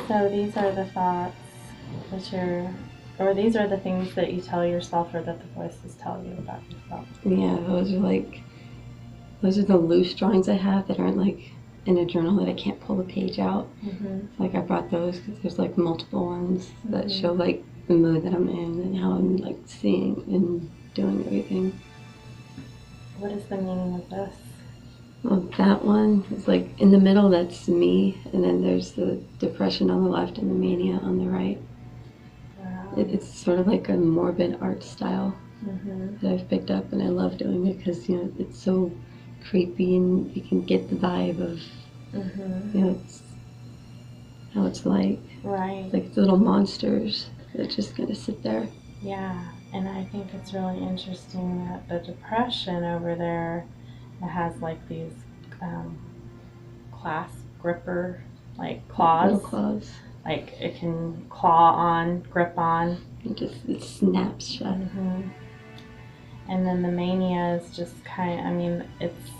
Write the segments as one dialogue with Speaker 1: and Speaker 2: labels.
Speaker 1: So these are the thoughts that or these are the things that you tell yourself or that the voices tell you about yourself.
Speaker 2: Yeah, those are the loose drawings I have that aren't like in a journal that I can't pull the page out. Like I brought those because there's like multiple ones that show like the mood that I'm in and how I'm like seeing and doing everything.
Speaker 1: What is the meaning of this?
Speaker 2: Well, that one is like in the middle, that's me, and then there's the depression on the left and the mania on the right.
Speaker 1: Wow.
Speaker 2: It's sort of like a morbid art style that I've picked up, and I love doing it because, you know, it's so creepy and you can get the vibe of, you know, it's how it's like.
Speaker 1: Right.
Speaker 2: It's like little monsters that just kind of sit there.
Speaker 1: Yeah, and I think it's really interesting that the depression over there, it has like these clasp gripper, like claws.
Speaker 2: Little claws.
Speaker 1: Like it can claw on, grip on.
Speaker 2: It snaps shut.
Speaker 1: And then the mania is just kind of, I mean,
Speaker 2: it's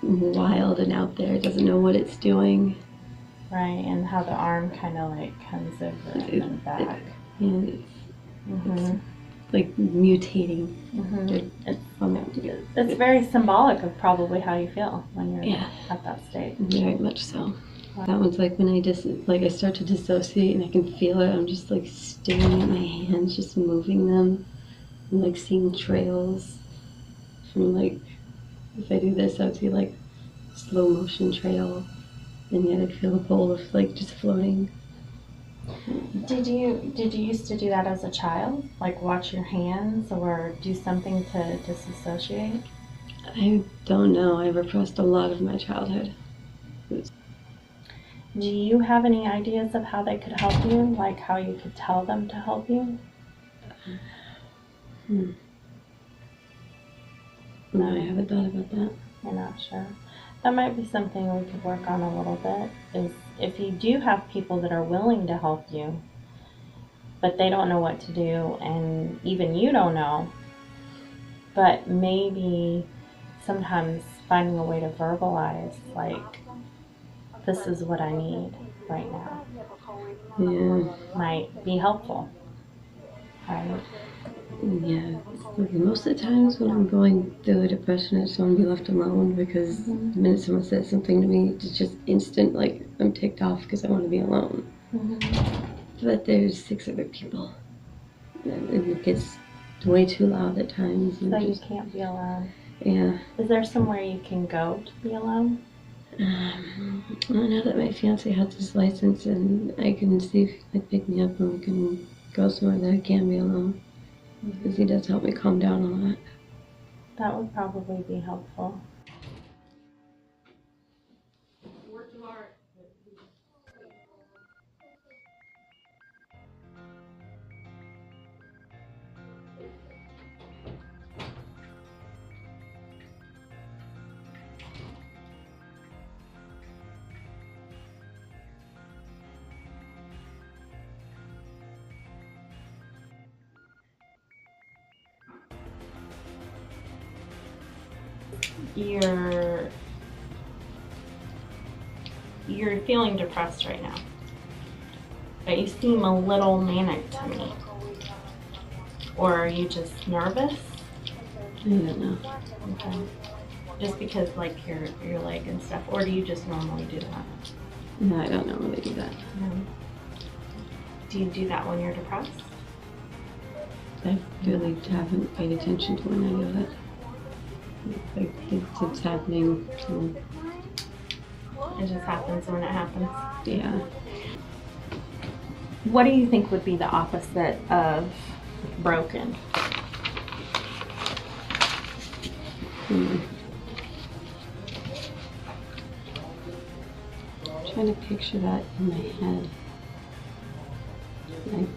Speaker 2: wild and out there. It doesn't know what it's doing.
Speaker 1: Right, and how the arm kind of like comes over and then back.
Speaker 2: It's like mutating.
Speaker 1: It's very symbolic of probably how you feel when you're at that state.
Speaker 2: Very much so. Wow. That one's like when I start to dissociate and I can feel it. I'm just like staring at my hands, just moving them, and like seeing trails from like, if I do this, I would see like slow motion trail, and yet I'd feel the bowl of like just floating.
Speaker 1: Did you used to do that as a child? Like watch your hands or do something to disassociate?
Speaker 2: I don't know. I repressed a lot of my childhood.
Speaker 1: Do you have any ideas of how they could help you? Like how you could tell them to help you?
Speaker 2: No, I haven't thought about that.
Speaker 1: You're not sure? That might be something we could work on a little bit, is if you do have people that are willing to help you, but they don't know what to do, and even you don't know, but maybe sometimes finding a way to verbalize, like, this is what I need right now, might be helpful, right?
Speaker 2: Yeah, most of the times when I'm going through a depression, I just want to be left alone because the minute someone says something to me, it's just instant, like, I'm ticked off because I want to be alone. But there's 6 other people. It gets way too loud at times.
Speaker 1: So you can't be alone.
Speaker 2: Yeah.
Speaker 1: Is there somewhere you can go to be alone?
Speaker 2: Well, now that my fiance has his license, and I can see if he can pick me up and we can go somewhere that I can be alone. Because he does help me calm down a lot.
Speaker 1: That would probably be helpful. You're feeling depressed right now, but you seem a little manic to me. Or are you just nervous?
Speaker 2: I don't know.
Speaker 1: Okay. Just because like your leg and stuff, or do you just normally do that?
Speaker 2: No, I don't normally do that.
Speaker 1: Do you do that when you're depressed?
Speaker 2: I really haven't paid attention to when I do it. Like it's happening. So.
Speaker 1: It just happens when it happens.
Speaker 2: Yeah.
Speaker 1: What do you think would be the opposite of broken?
Speaker 2: I'm trying to picture that in my head.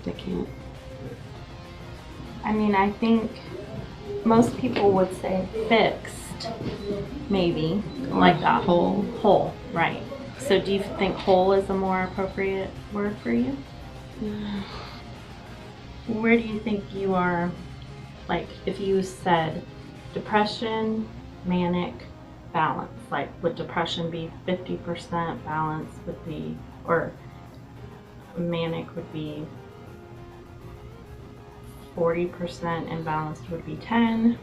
Speaker 2: I can't.
Speaker 1: I mean, I think most people would say fixed, maybe, like that whole, right? So do you think whole is a more appropriate word for you? Where do you think you are, like if you said depression, manic, balance, like would depression be 50%, balance would be, or manic would be 40% and balanced would be 10.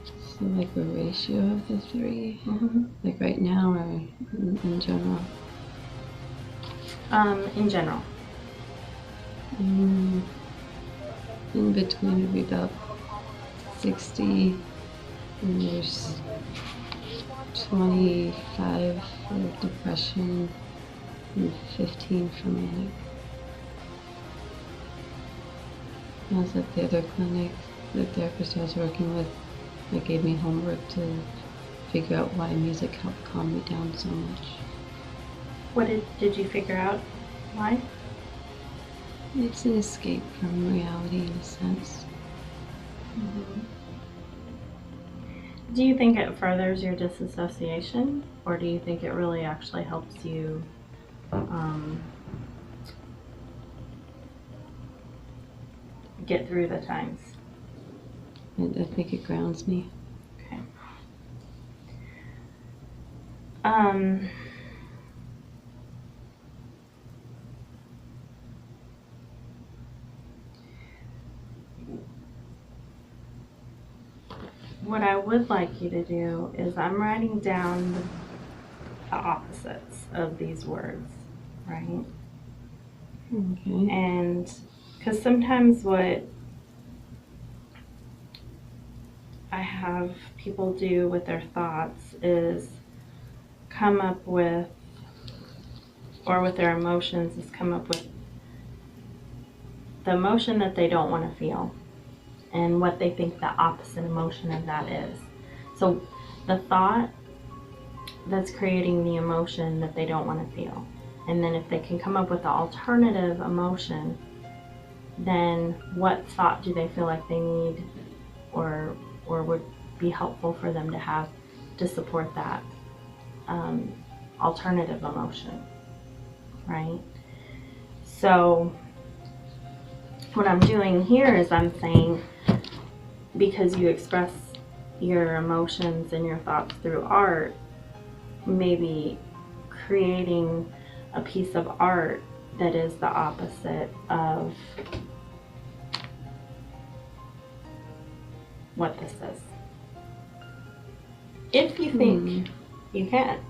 Speaker 2: So like a ratio of the three?
Speaker 1: Mm-hmm.
Speaker 2: Like right now or in general?
Speaker 1: In general.
Speaker 2: In between would be about 60, and there's 25 for depression and 15 for manic. I was at the other clinic, the therapist I was working with, they gave me homework to figure out why music helped calm me down so much.
Speaker 1: What did you figure out? Why?
Speaker 2: It's an escape from reality in a sense.
Speaker 1: Mm-hmm. Do you think it furthers your disassociation, or do you think it really actually helps you get through the times?
Speaker 2: I think it grounds me.
Speaker 1: Okay. What I would like you to do is I'm writing down the opposites of these words, right?
Speaker 2: Okay.
Speaker 1: And because sometimes what I have people do with their thoughts is come up with, or with their emotions, is come up with the emotion that they don't want to feel and what they think the opposite emotion of that is. So the thought that's creating the emotion that they don't want to feel. And then if they can come up with the alternative emotion, then what thought do they feel like they need or would be helpful for them to have to support that alternative emotion, right? So what I'm doing here is I'm saying, because you express your emotions and your thoughts through art, maybe creating a piece of art that is the opposite of what this is. If you think you can.